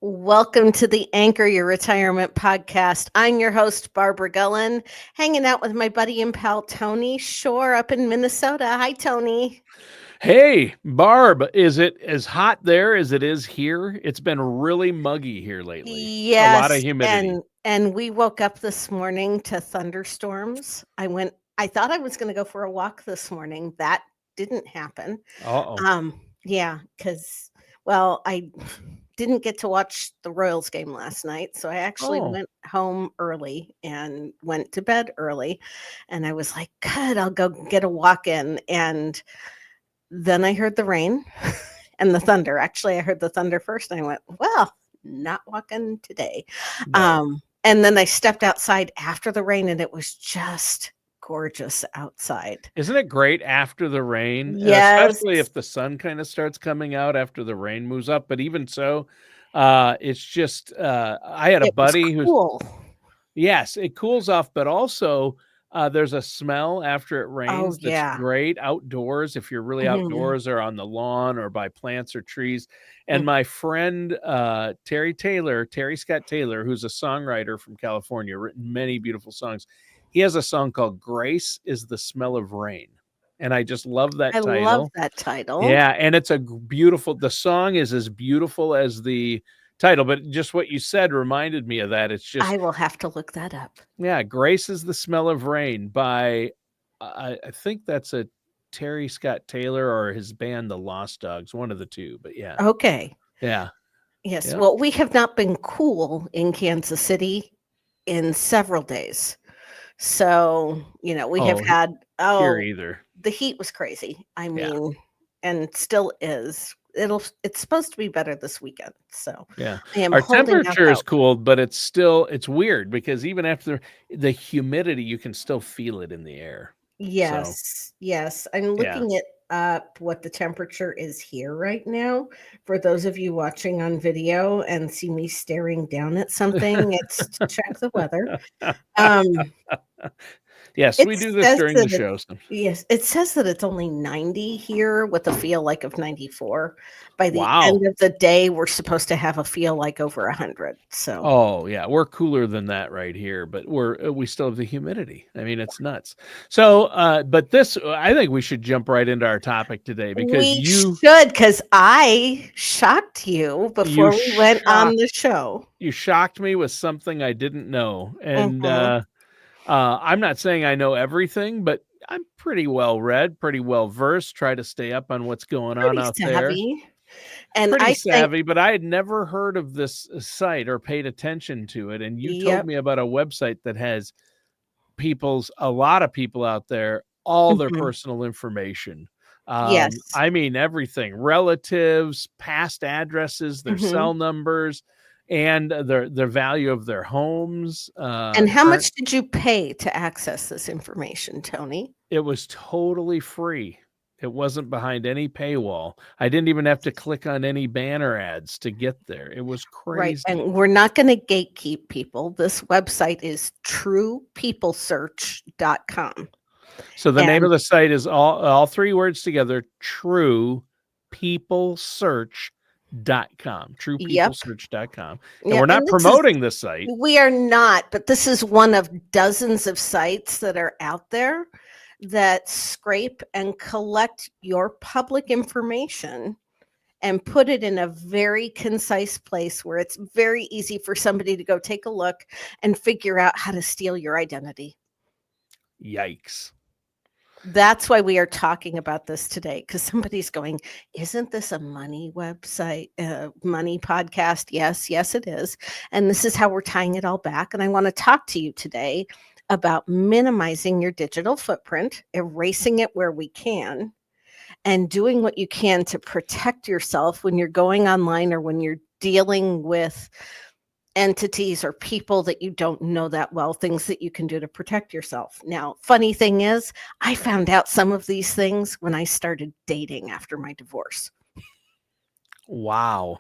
Welcome to the Anchor Your Retirement podcast. I'm your host, Barbara Gullen, hanging out with my buddy and pal, Tony Shore, up in Minnesota. Hi, Tony. Hey, Barb, is it as hot there as it is here? It's been really muggy here lately. A lot of Yes, humidity. and we woke up this morning to thunderstorms. I thought I was going to go for a walk this morning. That didn't happen. Uh-oh. Yeah, because well, I didn't get to watch the Royals game last night, so I actually Oh, went home early and went to bed early, and I was like, "Good, I'll go get a walk in." And then I heard the rain and the thunder. Actually, I heard the thunder first, and I went, "Well, not walking today." no. And then I stepped outside after the rain, and it was just gorgeous outside. Isn't it great after the rain? Yes, Especially if the sun kind of starts coming out after the rain moves up. But even so, it's just I had a it was buddy who's cool. yes, it cools off, but also there's a smell after it Oh, rains that's yeah. great outdoors if you're really Mhm, outdoors or on the lawn or by plants or trees. And mm. my friend Terry Scott Taylor, who's a songwriter from California, written many beautiful songs. He has a song called "Grace is the Smell of Rain," and I just love I that love title. that title. Yeah, and it's a beautiful. The song is as beautiful as the title, but just what you said reminded me of that. It's I just will have to look that up. yeah, "Grace is the Smell of Rain" by I think that's a Terry Scott Taylor or his band, The Lost Dogs, one of the 2, but yeah. Okay. Yeah. Yes. Yep. Well, we have not been cool in Kansas City in several days. So, we have Oh, had, here oh, either. the heat was crazy. I Yeah, mean, and still is. It's supposed to be better this weekend. So yeah. I am Our holding out temperature is hope. cooled, but it's weird because even after the humidity, you can still feel it in the air. So, Yes, yes. I'm yeah. looking it up what the temperature is here right now. For those of you watching on video and see me staring down at something, it's to check the weather. Um, Yes, it we do this says during the that it's show, so yes, it says that it's only 90 here with a feel like of 94. By the wow. end of the day, we're supposed to have a feel like over 100. So Oh, yeah, we're cooler than that right here, but we still have the humidity. I mean, it's nuts. So, but this I think we should jump right into our topic today because we you should, because I shocked you you before we went on shocked the show. you shocked me with something I didn't know. And Mhm. I'm not saying I know everything, but I'm pretty well read, pretty well versed, try to stay up on what's going on Pretty out there. savvy, and Pretty I think savvy, but I had never heard of this site or paid attention to it. And you told yep, me about a website that has a lot of people out there, all their mhm, personal information. yes, I mean everything, relatives, past addresses, their mhm, cell numbers, and their value of their homes, and how current much did you pay to access this information, Tony? it was totally free. It wasn't behind any paywall. I didn't even have to click on any banner ads to get there. It was Right, crazy. and we're not gonna gatekeep people. This website is truepeoplesearch.com, So the name and of the site is all 3 words together, yep, truepeoplesearch.com, and yeah, we're and not this is promoting this site. we are not, but this is one of dozens of sites that are out there that scrape and collect your public information and put it in a very concise place where it's very easy for somebody to go take a look and figure out how to steal your identity. Yikes. That's why we are talking about this today, because somebody's going, isn't this a money website, money podcast? Yes, yes, it is. And this is how we're tying it all back. And I want to talk to you today about minimizing your digital footprint, erasing it where we can, and doing what you can to protect yourself when you're going online or when you're dealing with entities or people that you don't know that well, things that you can do to protect yourself. Now, funny thing is, I found out some of these things when I started dating after my divorce. Wow.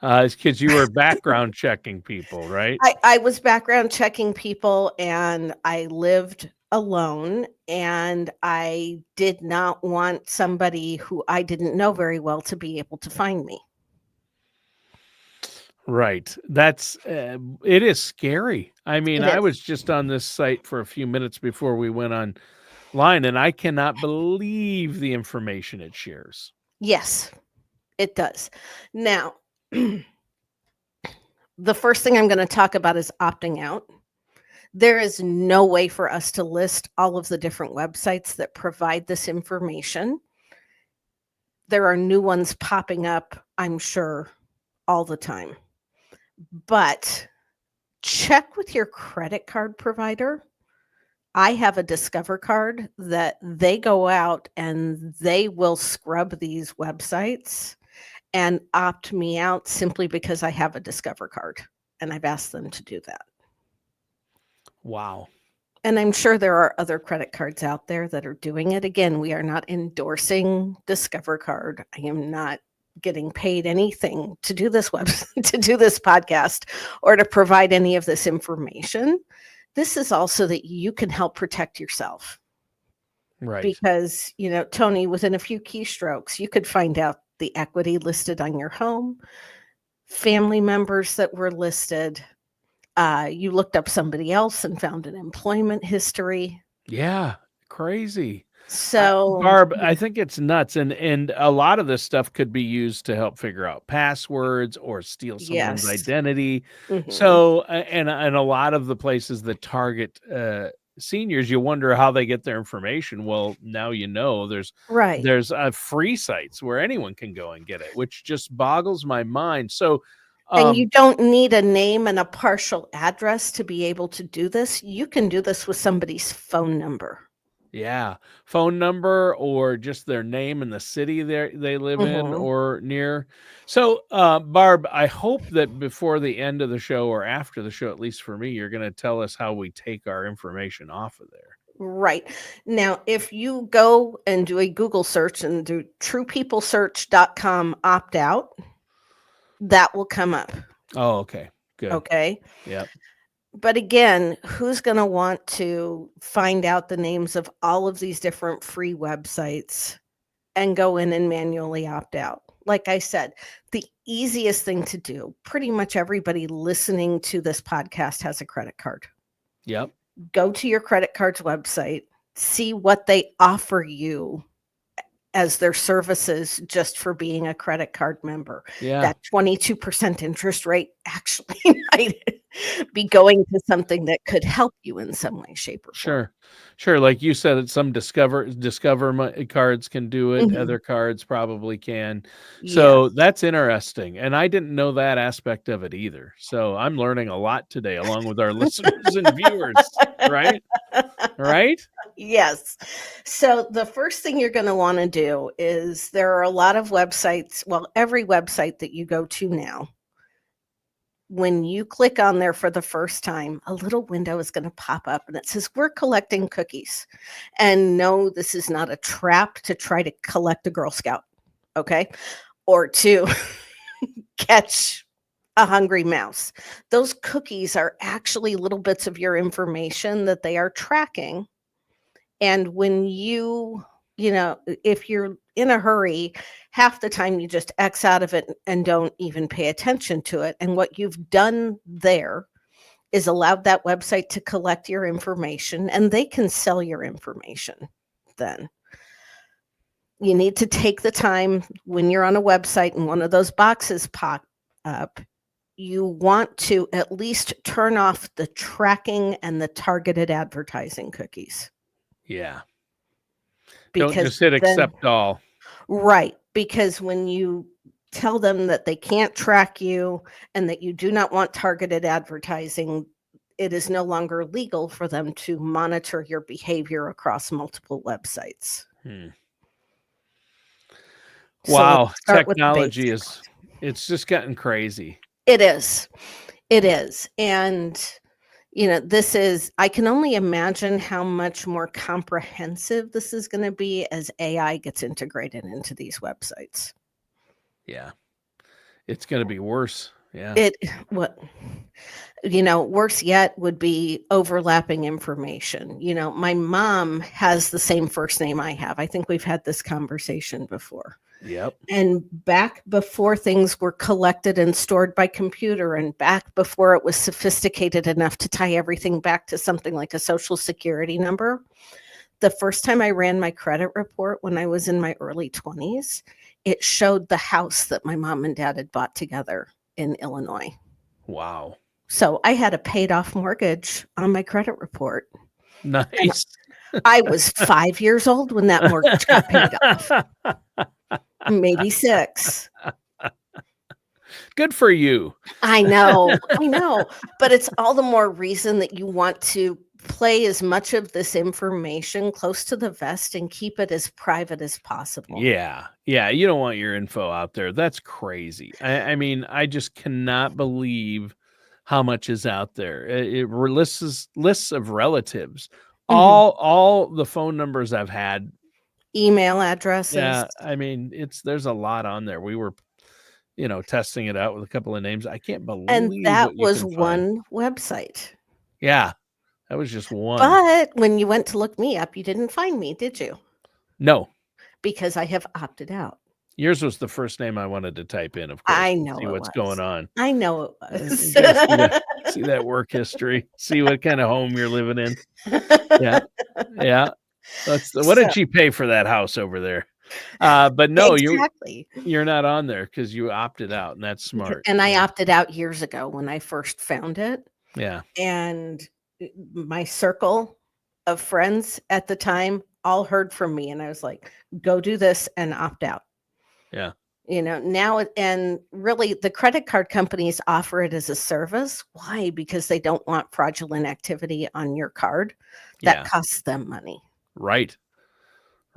It's 'cause you were background checking people, right? I was background checking people and I lived alone and I did not want somebody who I didn't know very well to be able to find me. Right. That's it is scary. I mean, It I is. was just on this site for a few minutes before we went online, and I cannot believe the information it shares. Yes, it does. Now, the first thing I'm going to talk about is opting out. There is no way for us to list all of the different websites that provide this information. There are new ones popping up, I'm sure, all the time. But check with your credit card provider. I have a Discover card that they go out and they will scrub these websites and opt me out simply because I have a Discover card, and I've asked them to do that. Wow. And I'm sure there are other credit cards out there that are doing it. Again, we are not endorsing Discover card. I am not getting paid anything to do this to do this podcast or to provide any of this information. This is also that you can help protect yourself. Right. Because, Tony, within a few keystrokes, you could find out the equity listed on your home, family members that were listed. You looked up somebody else and found an employment history. Yeah. Crazy. So, Barb, I think it's nuts, and a lot of this stuff could be used to help figure out passwords or steal someone's yes. identity. Mhm. So, and a lot of the places that target seniors, you wonder how they get their information. Well, now there's Right. free sites where anyone can go and get it, which just boggles my mind. So, And you don't need a name and a partial address to be able to do this. You can do this with somebody's phone number. yeah, phone number or just their name and the city they live in Mhm. or near. So, Barb, I hope that before the end of the show or after the show, at least for me, you're going to tell us how we take our information off of there. Right. Now, if you go and do a Google search and do truepeoplesearch.com opt out, that will come up. Oh, okay. Good. Okay. Yep. But again, who's going to want to find out the names of all of these different free websites and go in and manually opt out? Like I said, the easiest thing to do, pretty much everybody listening to this podcast has a credit card. Yep. Go to your credit card's website, see what they offer you as their services just for being a credit card member. Yeah. That 22% interest rate actually might be going to something that could help you in some way, shape, or form. Sure. Like you said, some Discover cards can do it. Mhm. Other cards probably can. So that's interesting. And I didn't know that aspect of it either. So I'm learning a lot today, along with our listeners and viewers. Right? Right? Yes. So the first thing you're going to want to do is there are a lot of websites. Well, every website that you go to now, when you click on there for the first time, a little window is going to pop up and it says, "We're collecting cookies." And no, this is not a trap to try to collect a Girl Scout, okay? Or to catch a hungry mouse. Those cookies are actually little bits of your information that they are tracking. And when if you're in a hurry, half the time you just X out of it and don't even pay attention to it. And what you've done there is allowed that website to collect your information and they can sell your information then. You need to take the time when you're on a website and one of those boxes pop up. You want to at least turn off the tracking and the targeted advertising cookies. Yeah. Because don't just hit accept all. Right. Because when you tell them that they can't track you and that you do not want targeted advertising, it is no longer legal for them to monitor your behavior across multiple websites. Wow. Technology it's just gotten crazy. It is. It is. And I can only imagine how much more comprehensive this is going to be as AI gets integrated into these websites. Yeah. It's going to be worse. Yeah. Worse yet would be overlapping information. My mom has the same first name I have. I think we've had this conversation before. Yep. And back before things were collected and stored by computer, and back before it was sophisticated enough to tie everything back to something like a social security number, the first time I ran my credit report when I was in my early 20s, it showed the house that my mom and dad had bought together in Illinois. Wow. So I had a paid off mortgage on my credit report. Nice. I was 5 years old when that mortgage got paid off. Maybe 6. Good for you. I know. But it's all the more reason that you want to play as much of this information close to the vest and keep it as private as possible. Yeah. Yeah. You don't want your info out there. That's crazy. I mean, I just cannot believe how much is out there. It lists of relatives, all the phone numbers I've had, email addresses. Yeah, I mean, there's a lot on there. We were, testing it out with a couple of names. I can't believe And that what you was can find. one website. Yeah, that was just one. But when you went to look me up, you didn't find me, did you? No, because I have opted out. Yours was the first name I wanted to type in, of course. I know See it what's was. going on. I know it was. See that work history. See what kind of home you're living in. Yeah, yeah. What did she pay for that house over there? But no, exactly. You're not on there because you opted out, and that's smart. And I opted out years ago when I first found it. Yeah. And my circle of friends at the time all heard from me, and I was like, go do this and opt out. Yeah. Now, and really the credit card companies offer it as a service. Why? Because they don't want fraudulent activity on your card that costs them money. Right.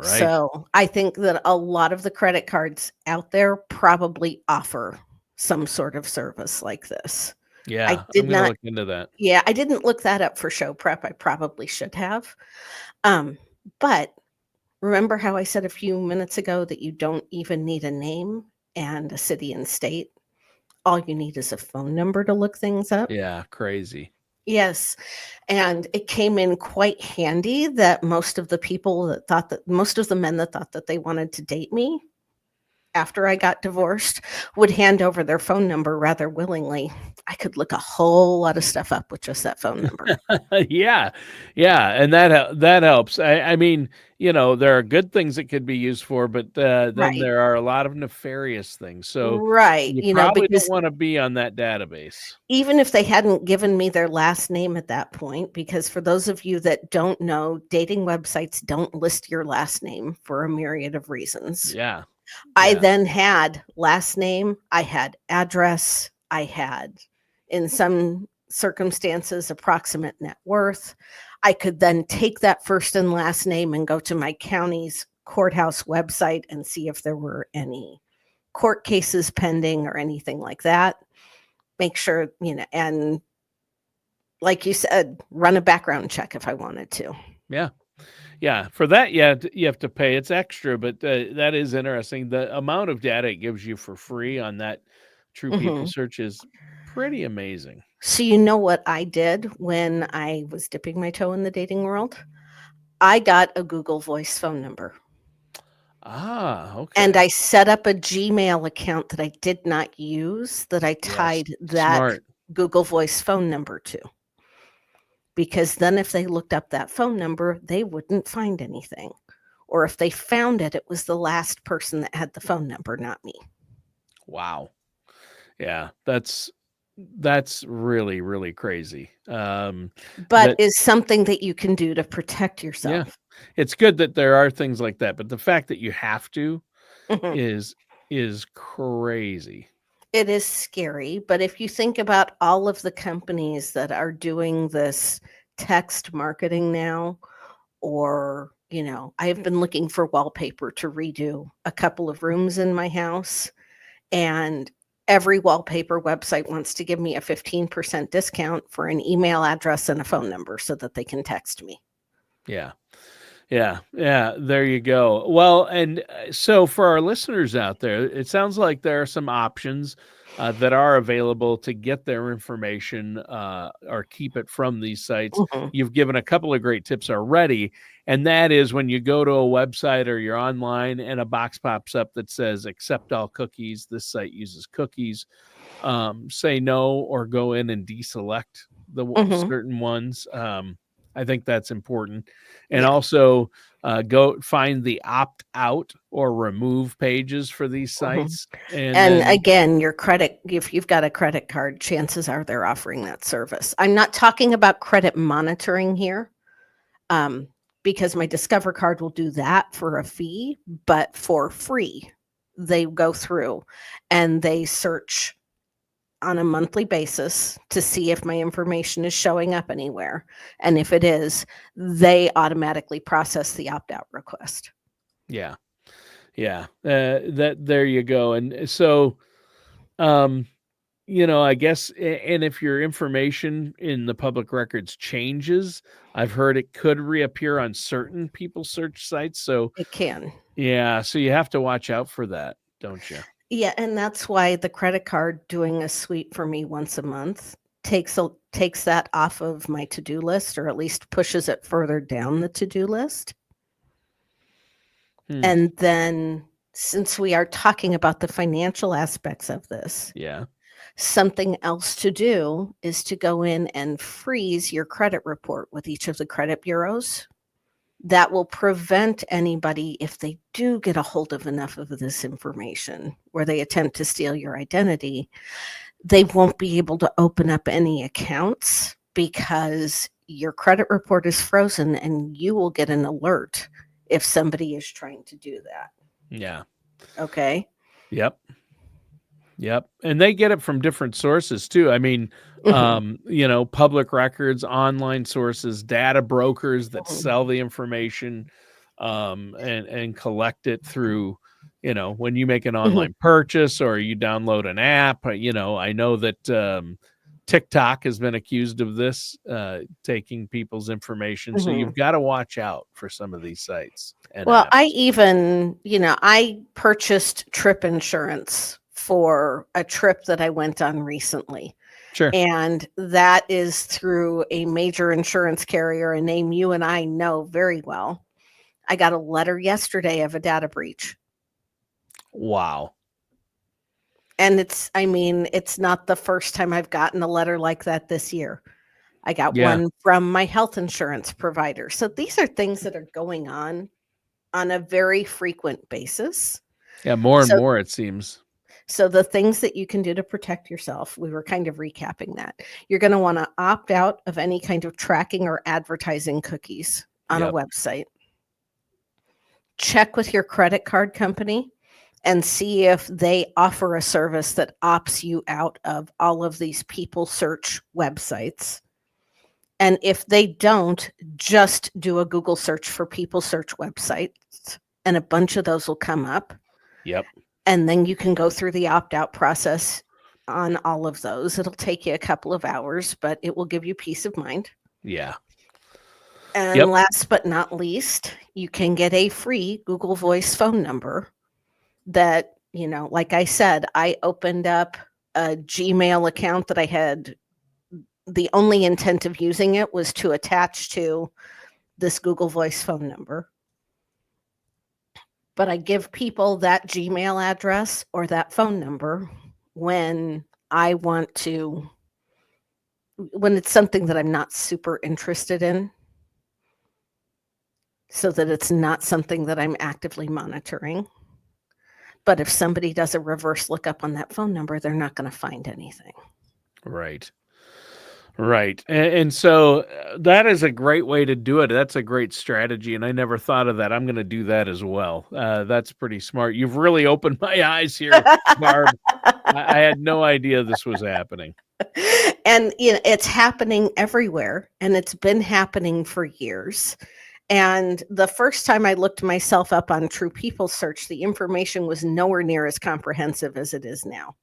So I think that a lot of the credit cards out there probably offer some sort of service like this. Yeah, I did not look into that. Yeah, I didn't look that up for show prep. I probably should have. But remember how I said a few minutes ago that you don't even need a name and a city and state? All you need is a phone number to look things up. Yeah, crazy. Yes. And it came in quite handy that most of the men that thought that they wanted to date me after I got divorced would hand over their phone number rather willingly. I could look a whole lot of stuff up with just that phone number. Yeah. And that helps. I mean, there are good things it could be used for, but then there are a lot of nefarious things. So you probably don't want to be on that database. Even if they hadn't given me their last name at that point, because for those of you that don't know, dating websites don't list your last name for a myriad of reasons. Yeah. I then had last name, I had address, I had, in some circumstances, approximate net worth. I could then take that first and last name and go to my county's courthouse website and see if there were any court cases pending or anything like that. Make sure, and like you said, run a background check if I wanted to. Yeah. Yeah, for that, you have to pay. It's extra, but that is interesting. The amount of data it gives you for free on that True People search is pretty amazing. So you know what I did when I was dipping my toe in the dating world? I got a Google Voice phone number. Ah, okay. And I set up a Gmail account that I did not use that I tied that Google Voice phone number to. Because then if they looked up that phone number, they wouldn't find anything. Or if they found it, it was the last person that had the phone number, not me. Wow. Yeah, that's really, really crazy. But is something that you can do to protect yourself. Yeah, it's good that there are things like that, but the fact that you have to is crazy. It is scary, but if you think about all of the companies that are doing this text marketing now, or, I've been looking for wallpaper to redo a couple of rooms in my house, and every wallpaper website wants to give me a 15% discount for an email address and a phone number so that they can text me. Yeah. There you go. Well, and so for our listeners out there, it sounds like there are some options. that are available to get their information or keep it from these sites. Mhm. You've given a couple of great tips already, and that is when you go to a website or you're online and a box pops up that says accept all cookies, this site uses cookies, say no or go in and deselect the Mhm. certain ones. I think that's important. And Yeah. also go find the opt out or remove pages for these Mhm. sites. And And then, again, your credit, if you've got a credit card, chances are they're offering that service. I'm not talking about credit monitoring here, um, because my Discover card will do that for a fee, but for free. They go through and they search on a monthly basis to see if my information is showing up anywhere. And if it is, they automatically process the opt out request. yeah, yeah, that there you go. And so, um, I guess, and if your information in the public records changes, I've heard it could reappear on certain people search sites. So, It can. yeah, so you have to watch out for that, don't you? Yeah, and that's why the credit card doing a sweep for me once a month takes that off of my to-do list, or at least pushes it further down the to-do list. Hmm. And then, since we are talking about the financial aspects of this, Yeah. something else to do is to go in and freeze your credit report with each of the credit bureaus. That will prevent anybody, if they do get a hold of enough of this information where they attempt to steal your identity, they won't be able to open up any accounts because your credit report is frozen and you will get an alert if somebody is trying to do that. Yeah. Okay. Yep. Yep. And they get it from different sources too. I mean, Mhm, public records, online sources, data brokers that mhm, sell the information, and collect it through, when you make an mhm, online purchase or you download an app. I know that TikTok has been accused of this, taking people's information. So mhm. you've got to watch out for some of these sites and Well, I apps. even, I purchased trip insurance for a trip that I went on recently. Sure. And that is through a major insurance carrier, a name you and I know very well. I got a letter yesterday of a data breach. Wow. And it's not the first time I've gotten a letter like that this year. I got Yeah. one from my health insurance provider. So these are things that are going on a very frequent basis. Yeah. More and So more, it seems. So the things that you can do to protect yourself, we were kind of recapping that. You're going to want to opt out of any kind of tracking or advertising cookies on a Yep. website. Check with your credit card company and see if they offer a service that opts you out of all of these people search websites. And if they don't, just do a Google search for people search websites, and a bunch of those will come up. Yep. And then you can go through the opt out process on all of those. It'll take you a couple of hours, but it will give you peace of mind. Yeah. And Yep. last but not least, you can get a free Google Voice phone number that, like I said, I opened up a Gmail account that I had. The only intent of using it was to attach to this Google Voice phone number. But I give people that Gmail address or that phone number when I want to, when it's something that I'm not super interested in, so that it's not something that I'm actively monitoring. But if somebody does a reverse lookup on that phone number, they're not going to find anything. Right. Right. And so that is a great way to do it. That's a great strategy. And I never thought of that. I'm going to do that as well. That's pretty smart. You've really opened my eyes here, Barb. I had no idea this was happening. And it's happening everywhere, and it's been happening for years. And the first time I looked myself up on True People Search, the information was nowhere near as comprehensive as it is now.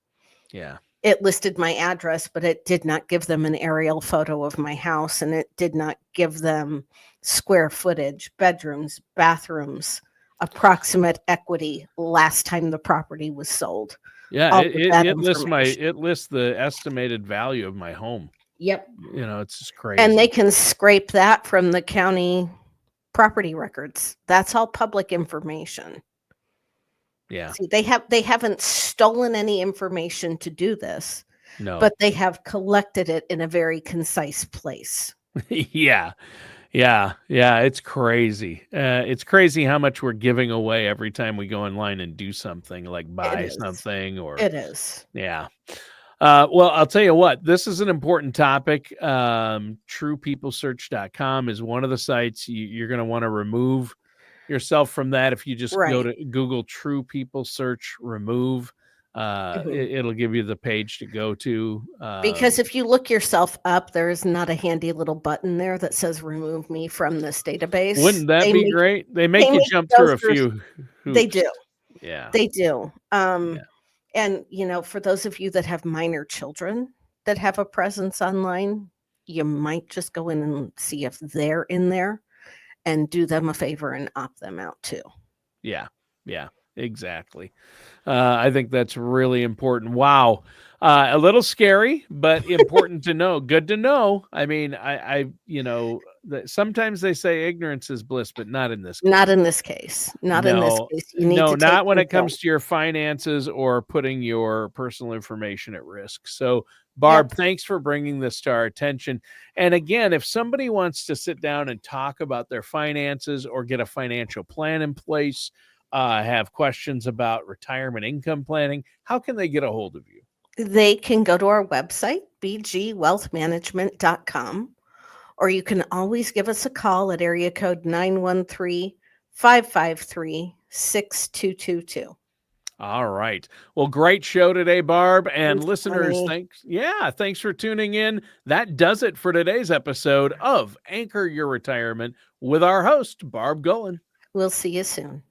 Yeah. It listed my address, but it did not give them an aerial photo of my house, and it did not give them square footage, bedrooms, bathrooms, approximate equity last time the property was sold. Yeah, all of that it lists information. it lists the estimated value of my home. Yep. You know, it's just And they crazy. can scrape that from the county property records. That's all public information. Yeah. See, they haven't stolen any information to do this, No. but they have collected it in a very concise place. Yeah. Yeah. Yeah, it's crazy how much we're giving away every time we go online and do something like It buy is. something or It is. yeah. Well, I'll tell you what, this is an important topic. TruePeopleSearch.com is one of the sites you're going to want to remove yourself from that. If you just go Right. to Google True People Search Remove, Mhm. it'll give you the page to go to. Because if you look yourself up, there is not a handy little button there that says "Remove me from this database." Wouldn't that be great? They They make you make you jump go through a through. few They hoops. do. Yeah. They do. Yeah. And, for those of you that have minor children that have a presence online, you might just go in and see if they're in there and do them a favor and opt them out too. Yeah. Yeah. Exactly. I think that's really important. Wow. A little scary, but important to know. Good to know. I mean, sometimes they say ignorance is bliss, but not in this Not case. in this case. Not in this No, case. You need no, to take not when it control. comes to your finances or putting your personal information at risk. So, Barb, Yep. thanks for bringing this to our attention. And again, if somebody wants to sit down and talk about their finances or get a financial plan in place, have questions about retirement income planning, how can they get a hold of you? They can go to our website, bgwealthmanagement.com, or you can always give us a call at area code 913-553-6222. All right. Well, great show today, Barb. And Thanks, listeners, honey. thanks for tuning in. That does it for today's episode of Anchor Your Retirement with our host, Barb Gullen. We'll see you soon.